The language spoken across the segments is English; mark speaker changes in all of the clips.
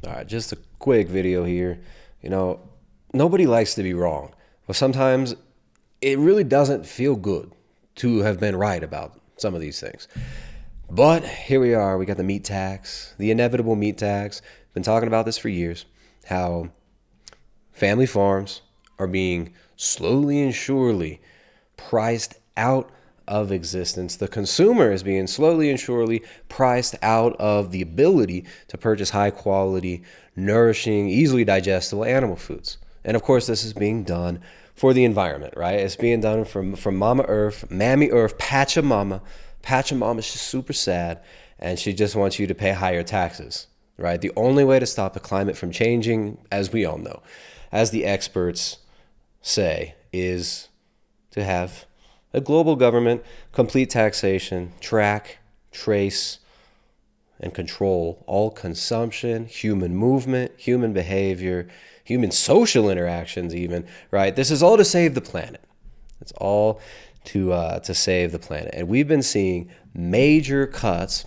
Speaker 1: All right, just a quick video here. You know, nobody likes to be wrong, but sometimes it really doesn't feel good to have been right about some of these things. But here we are. We got the meat tax, the inevitable meat tax. Been talking about this for years, how family farms are being slowly and surely priced out of existence. The consumer is being slowly and surely priced out of the ability to purchase high quality, nourishing, easily digestible animal foods. And of course, this is being done for the environment, right? It's being done from Mama Earth, Mammy Earth, Pachamama. Pachamama's just super sad, and she just wants you to pay higher taxes, right? The only way to stop the climate from changing, as we all know, as the experts say, is to have a global government, complete taxation, track, trace, and control all consumption, human movement, human behavior, human social interactions even, right? This is all to save the planet. It's all to save the planet. And we've been seeing major cuts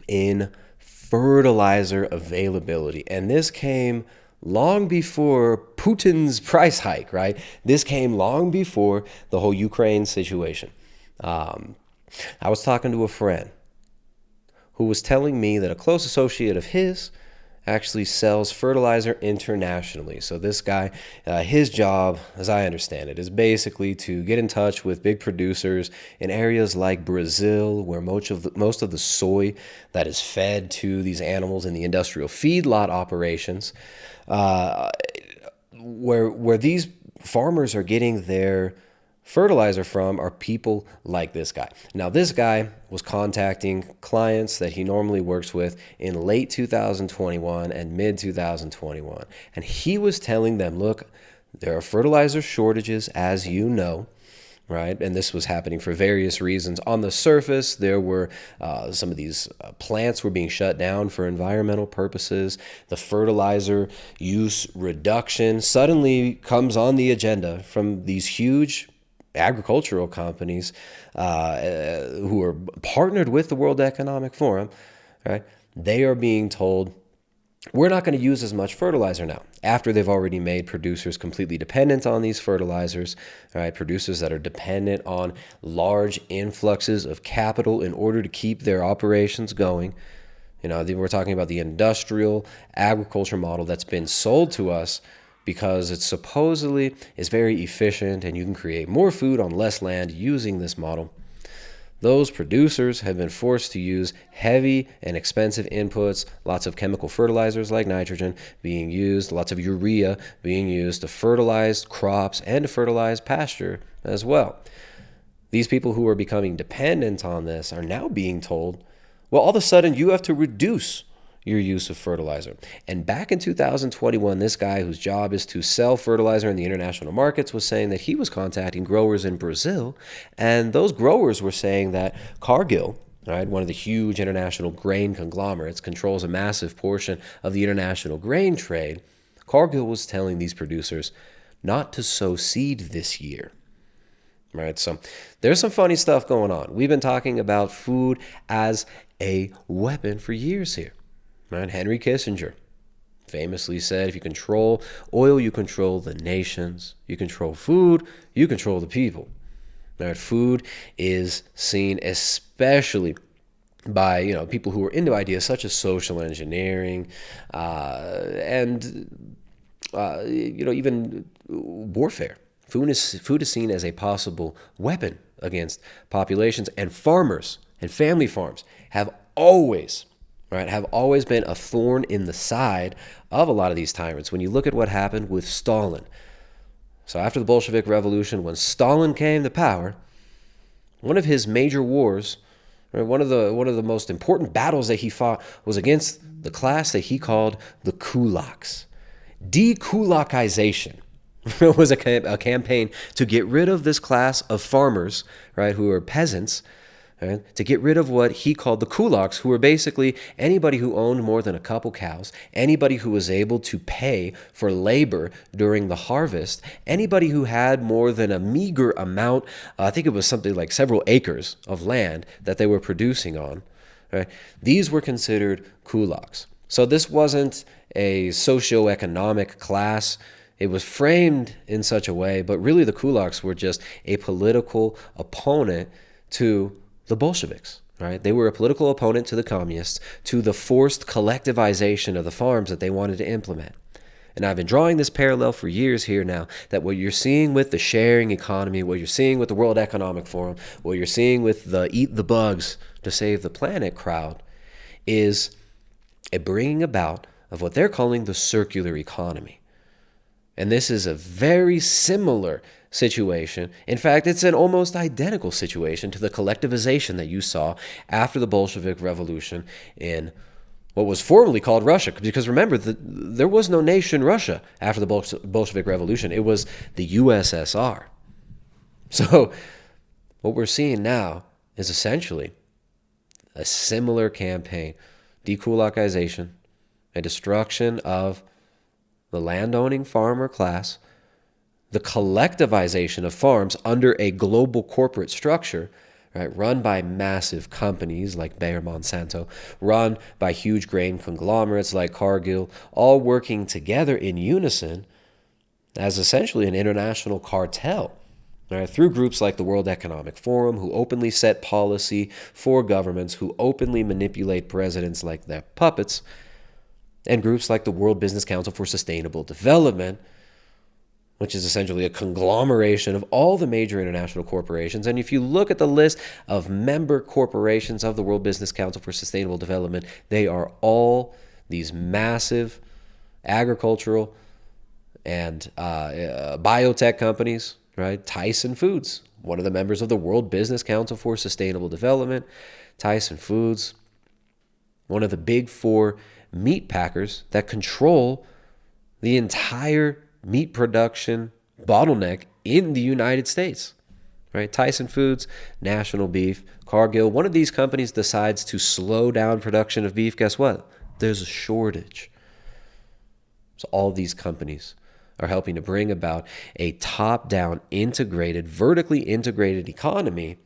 Speaker 1: in fertilizer availability. And this came long before Putin's price hike, right? This came long before the whole Ukraine situation. I was talking to a friend who was telling me that a close associate of his actually sells fertilizer internationally. So this guy, his job, as I understand it, is basically to get in touch with big producers in areas like Brazil, where most of the soy that is fed to these animals in the industrial feedlot operations, where these farmers are getting their fertilizer from are people like this guy. Now, this guy was contacting clients that he normally works with in late 2021 and mid 2021. And he was telling them, look, there are fertilizer shortages, as you know, right? And this was happening for various reasons. On the surface, there were some of these plants were being shut down for environmental purposes. The fertilizer use reduction suddenly comes on the agenda from these huge agricultural companies who are partnered with the World Economic Forum, right? They are being told, we're not going to use as much fertilizer now, after they've already made producers completely dependent on these fertilizers, right? Producers that are dependent on large influxes of capital in order to keep their operations going. You know, we're talking about the industrial agriculture model that's been sold to us because it supposedly is very efficient and you can create more food on less land using this model. Those producers have been forced to use heavy and expensive inputs, lots of chemical fertilizers like nitrogen being used, lots of urea being used to fertilize crops and to fertilize pasture as well. These people who are becoming dependent on this are now being told, well, all of a sudden you have to reduce your use of fertilizer. And back in 2021, this guy whose job is to sell fertilizer in the international markets was saying that he was contacting growers in Brazil, and those growers were saying that Cargill, right, one of the huge international grain conglomerates, controls a massive portion of the international grain trade. Cargill was telling these producers not to sow seed this year. Right, so there's some funny stuff going on. We've been talking about food as a weapon for years here. Right? Henry Kissinger famously said, if you control oil, you control the nations. You control food, you control the people. Right? Food is seen especially by people who are into ideas such as social engineering and even warfare. Food is seen as a possible weapon against populations, and farmers and family farms have always been a thorn in the side of a lot of these tyrants. When you look at what happened with Stalin. So after the Bolshevik Revolution, when Stalin came to power, one of his major wars, right, one of the most important battles that he fought was against the class that he called the kulaks. Dekulakization was a campaign to get rid of this class of farmers, right, who are peasants, right, to get rid of what he called the kulaks, who were basically anybody who owned more than a couple cows, anybody who was able to pay for labor during the harvest, anybody who had more than a meager amount, I think it was something like several acres of land that they were producing on. Right? These were considered kulaks. So this wasn't a socioeconomic class. It was framed in such a way, but really the kulaks were just a political opponent to the Bolsheviks, right? They were a political opponent to the communists, to the forced collectivization of the farms that they wanted to implement. And I've been drawing this parallel for years here now, that what you're seeing with the sharing economy, what you're seeing with the World Economic Forum, what you're seeing with the eat the bugs to save the planet crowd is a bringing about of what they're calling the circular economy. And this is a very similar situation. In fact, it's an almost identical situation to the collectivization that you saw after the Bolshevik Revolution in what was formerly called Russia. Because remember, there was no nation Russia after the Bolshevik Revolution. It was the USSR. So what we're seeing now is essentially a similar campaign: dekulakization, a destruction of the landowning farmer class, the collectivization of farms under a global corporate structure, right, run by massive companies like Bayer Monsanto, run by huge grain conglomerates like Cargill, all working together in unison as essentially an international cartel, right, through groups like the World Economic Forum, who openly set policy for governments, who openly manipulate presidents like their puppets, and groups like the World Business Council for Sustainable Development, which is essentially a conglomeration of all the major international corporations. And if you look at the list of member corporations of the World Business Council for Sustainable Development, they are all these massive agricultural and biotech companies, right? Tyson Foods, one of the members of the World Business Council for Sustainable Development. Tyson Foods, one of the big four meat packers that control the entire meat production bottleneck in the United States, right? Tyson Foods, National Beef, Cargill. One of these companies decides to slow down production of beef. Guess what? There's a shortage. So all these companies are helping to bring about a top-down integrated, vertically integrated economy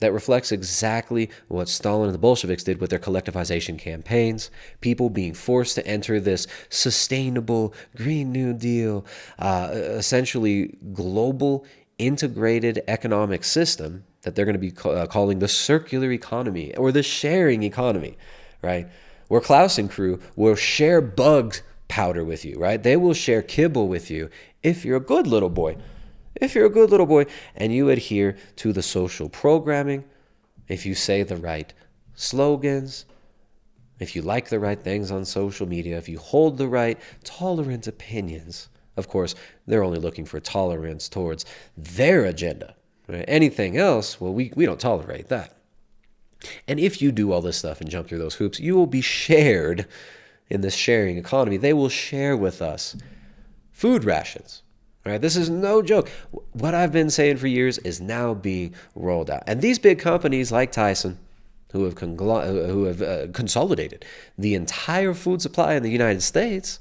Speaker 1: that reflects exactly what Stalin and the Bolsheviks did with their collectivization campaigns. People being forced to enter this sustainable Green New Deal, essentially global integrated economic system that they're going to be calling the circular economy or the sharing economy, right? Where Klaus and crew will share bug powder with you, right? They will share kibble with you if you're a good little boy. If you're a good little boy and you adhere to the social programming, if you say the right slogans, if you like the right things on social media, if you hold the right tolerant opinions, of course, they're only looking for tolerance towards their agenda. Right? Anything else, well, we don't tolerate that. And if you do all this stuff and jump through those hoops, you will be shared in this sharing economy. They will share with us food rations. Right? This is no joke. What I've been saying for years is now being rolled out. And these big companies like Tyson, who have consolidated the entire food supply in the United States,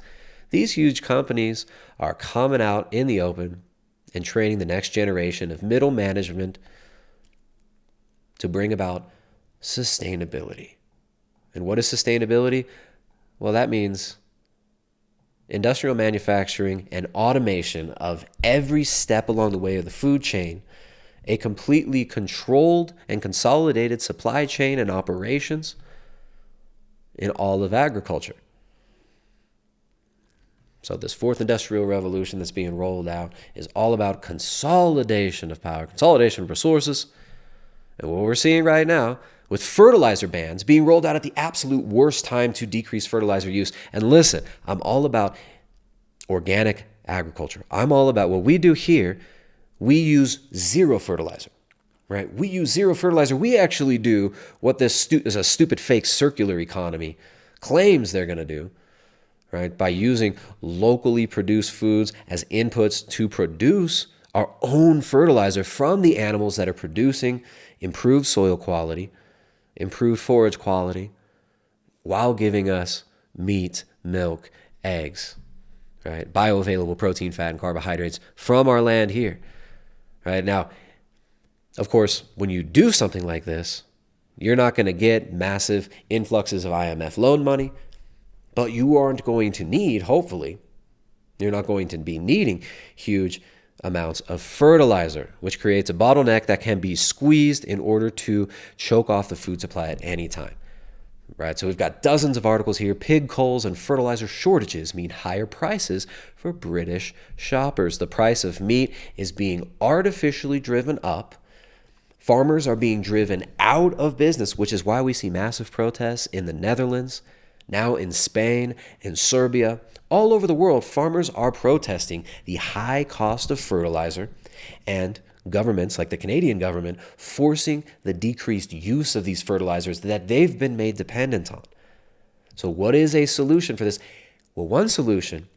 Speaker 1: these huge companies are coming out in the open and training the next generation of middle management to bring about sustainability. And what is sustainability? Well, that means industrial manufacturing and automation of every step along the way of the food chain, a completely controlled and consolidated supply chain and operations in all of agriculture. So this fourth industrial revolution that's being rolled out is all about consolidation of power, consolidation of resources. And what we're seeing right now with fertilizer bans being rolled out at the absolute worst time to decrease fertilizer use. And listen, I'm all about organic agriculture. I'm all about what we do here. We use zero fertilizer, right? We use zero fertilizer. We actually do what this is a stupid fake circular economy claims they're going to do, right? By using locally produced foods as inputs to produce our own fertilizer from the animals that are producing improved soil quality, improved forage quality, while giving us meat, milk, eggs, right? Bioavailable protein, fat, and carbohydrates from our land here, right? Now, of course, when you do something like this, You're not going to get massive influxes of IMF loan money, but you aren't going to need, hopefully, you're not going to be needing huge amounts of fertilizer, which creates a bottleneck that can be squeezed in order to choke off the food supply at any time. Right, so we've got dozens of articles here. Pig culls and fertilizer shortages mean higher prices for British shoppers. The price of meat is being artificially driven up. Farmers are being driven out of business, which is why we see massive protests in the Netherlands, now in Spain, in Serbia. All over the world, farmers are protesting the high cost of fertilizer and governments like the Canadian government forcing the decreased use of these fertilizers that they've been made dependent on. So what is a solution for this? Well, one solution,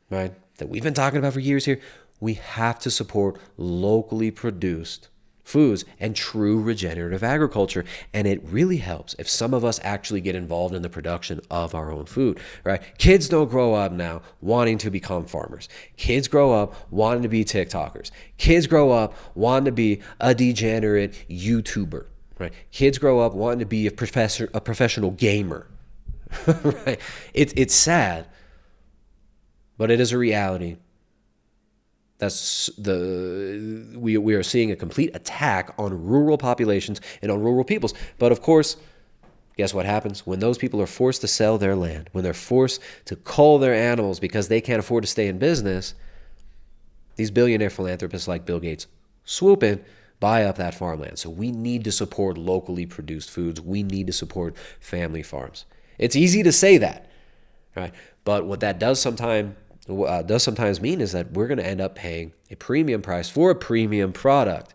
Speaker 1: right, that we've been talking about for years here, we have to support locally produced foods and true regenerative agriculture. And it really helps if some of us actually get involved in the production of our own food, right? Kids don't grow up now wanting to become farmers. Kids grow up wanting to be TikTokers. Kids grow up wanting to be a degenerate YouTuber, right? Kids grow up wanting to be a professional gamer, right? It's sad, but it is a reality. We are seeing a complete attack on rural populations and on rural peoples. But of course, guess what happens? When those people are forced to sell their land, when they're forced to cull their animals because they can't afford to stay in business, these billionaire philanthropists like Bill Gates swoop in, buy up that farmland. So we need to support locally produced foods. We need to support family farms. It's easy to say that, right? But what that does sometimes mean is that we're going to end up paying a premium price for a premium product.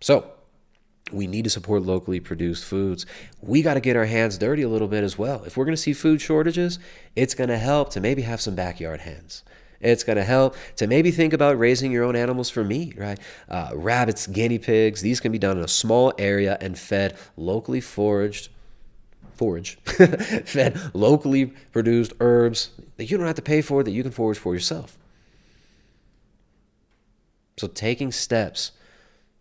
Speaker 1: So we need to support locally produced foods. We got to get our hands dirty a little bit as well. If we're going to see food shortages, it's going to help to maybe have some backyard hens. It's going to help to maybe think about raising your own animals for meat, right? Rabbits, guinea pigs, these can be done in a small area and fed locally fed locally produced herbs that you don't have to pay for, that you can forage for yourself. So taking steps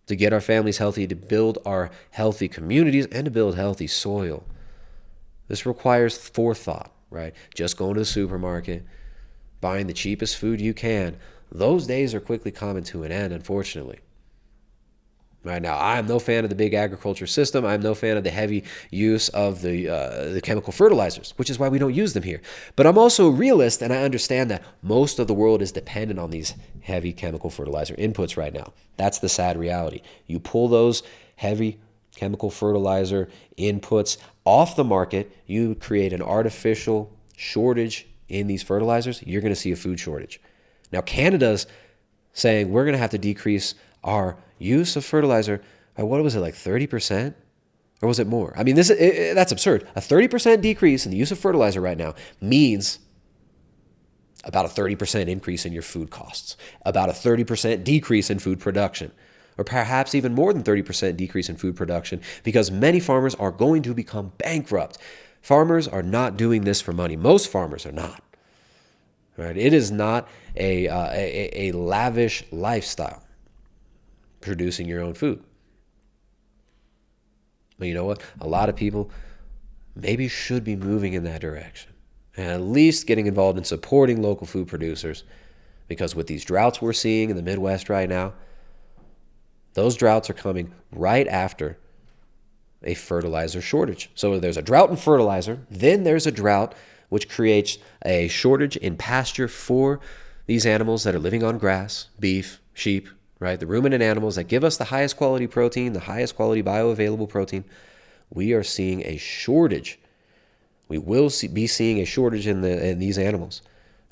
Speaker 1: to get our families healthy, to build our healthy communities, and to build healthy soil. This requires forethought, right? Just going to the supermarket, buying the cheapest food you can. Those days are quickly coming to an end, unfortunately. Right now, I'm no fan of the big agriculture system. I'm no fan of the heavy use of the chemical fertilizers, which is why we don't use them here. But I'm also a realist, and I understand that most of the world is dependent on these heavy chemical fertilizer inputs right now. That's the sad reality. You pull those heavy chemical fertilizer inputs off the market, you create an artificial shortage in these fertilizers, you're going to see a food shortage. Now, Canada's saying we're going to have to decrease our use of fertilizer by, what was it, like 30%? Or was it more? I mean, that's absurd. A 30% decrease in the use of fertilizer right now means about a 30% increase in your food costs, about a 30% decrease in food production, or perhaps even more than 30% decrease in food production, because many farmers are going to become bankrupt. Farmers are not doing this for money. Most farmers are not. Right? It is not a lavish lifestyle, producing your own food. But you know what? A lot of people maybe should be moving in that direction, and at least getting involved in supporting local food producers, because with these droughts we're seeing in the Midwest right now, those droughts are coming right after a fertilizer shortage. So there's a drought in fertilizer, then there's a drought which creates a shortage in pasture for these animals that are living on grass, beef, sheep, right? The ruminant animals that give us the highest quality protein, the highest quality bioavailable protein. We are seeing a shortage. We will be seeing a shortage in these animals.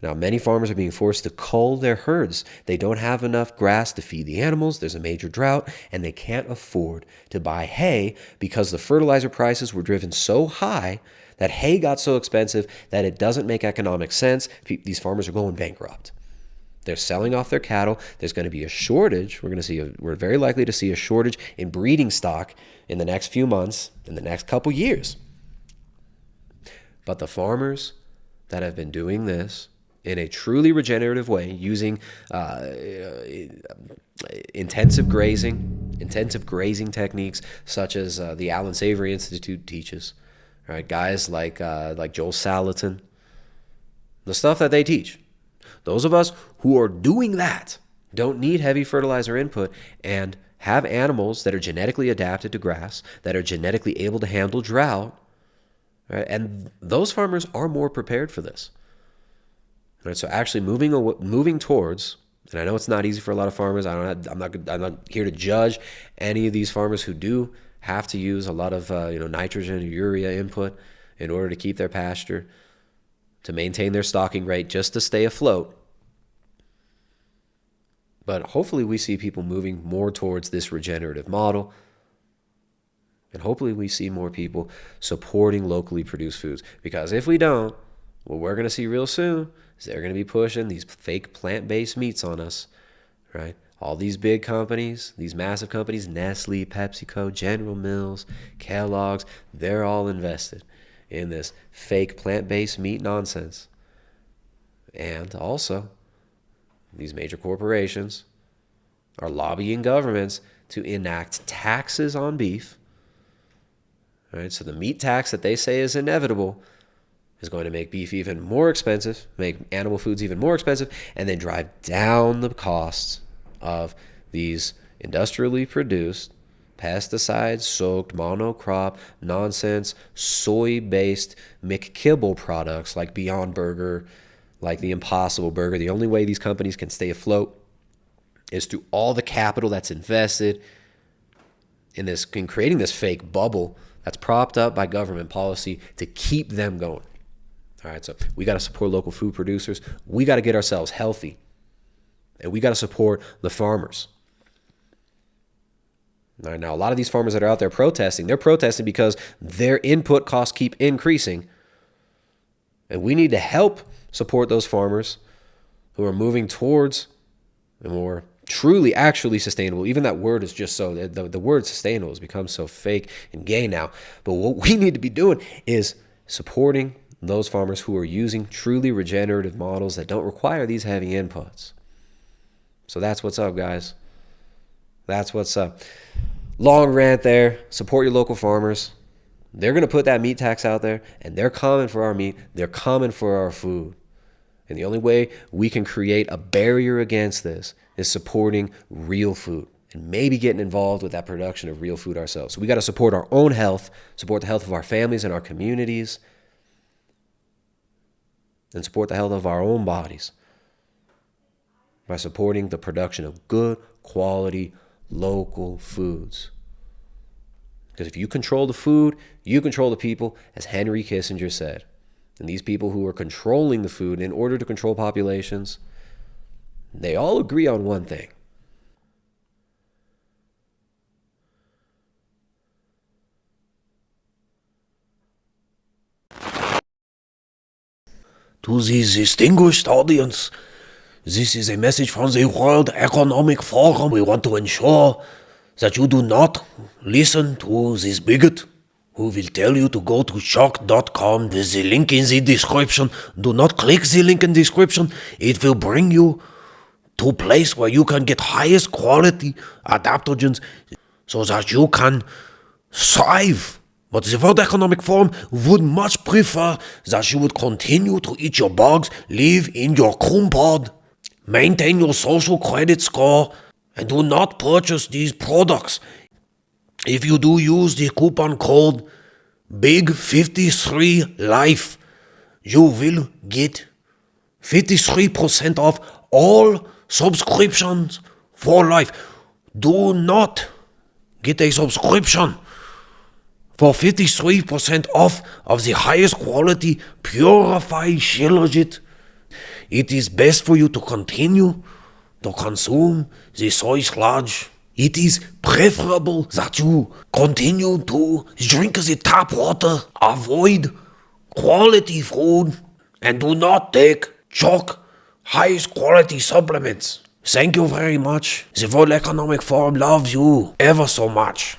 Speaker 1: Now, many farmers are being forced to cull their herds. They don't have enough grass to feed the animals. There's a major drought, and they can't afford to buy hay because the fertilizer prices were driven so high that hay got so expensive that it doesn't make economic sense. These farmers are going bankrupt. They're selling off their cattle. There's going to be a shortage. We're very likely to see a shortage in breeding stock in the next few months, in the next couple years. But the farmers that have been doing this in a truly regenerative way using intensive grazing techniques such as the Allen Savory Institute teaches. Right, guys like Joel Salatin, the stuff that they teach. Those of us who are doing that don't need heavy fertilizer input and have animals that are genetically adapted to grass, that are genetically able to handle drought, right? And those farmers are more prepared for this. Right? So actually moving towards, and I know it's not easy for a lot of farmers. I'm not here to judge any of these farmers who do have to use a lot of nitrogen or urea input in order to keep their pasture, to maintain their stocking rate, just to stay afloat. But hopefully we see people moving more towards this regenerative model. And hopefully we see more people supporting locally produced foods. Because if we don't, what we're going to see real soon is they're going to be pushing these fake plant-based meats on us, right? All these big companies, these massive companies, Nestle, PepsiCo, General Mills, Kellogg's, they're all invested in this fake plant-based meat nonsense. And also, these major corporations are lobbying governments to enact taxes on beef. Right? So the meat tax that they say is inevitable is going to make beef even more expensive, make animal foods even more expensive, and then drive down the costs of these industrially produced, pesticide-soaked, monocrop, nonsense, soy-based McKibble products like Beyond Burger, like the Impossible Burger. The only way these companies can stay afloat is through all the capital that's invested in creating this fake bubble that's propped up by government policy to keep them going. All right, so we got to support local food producers. We got to get ourselves healthy. And we got to support the farmers. All right, now, a lot of these farmers that are out there protesting, they're protesting because their input costs keep increasing. And we need to help support those farmers who are moving towards a more truly, actually sustainable. Even that word is just so, the word sustainable has become so fake and gay now. But what we need to be doing is supporting those farmers who are using truly regenerative models that don't require these heavy inputs. So that's what's up, guys. That's what's up. Long rant there. Support your local farmers. They're going to put that meat tax out there, and they're coming for our meat. They're coming for our food. And the only way we can create a barrier against this is supporting real food and maybe getting involved with that production of real food ourselves. So we got to support our own health, support the health of our families and our communities, and support the health of our own bodies by supporting the production of good quality local foods. Because if you control the food, you control the people, as Henry Kissinger said. And these people who are controlling the food in order to control populations, they all agree on one thing.
Speaker 2: To the distinguished audience, this is a message from the World Economic Forum. We want to ensure that you do not listen to this bigot who will tell you to go to shock.com. There's the link in the description. Do not click the link in the description. It will bring you to a place where you can get highest quality adaptogens so that you can thrive. But the World Economic Forum would much prefer that you would continue to eat your bugs, live in your coon pod, maintain your social credit score, and do not purchase these products. If you do use the coupon code BIG53LIFE, you will get 53% off all subscriptions for life. Do not get a subscription for 53% off of the highest quality purified shilajit. It is best for you to continue to consume the soy sludge. It is preferable that you continue to drink the tap water, avoid quality food, and do not take chalk highest quality supplements. Thank you very much. The World Economic Forum loves you ever so much.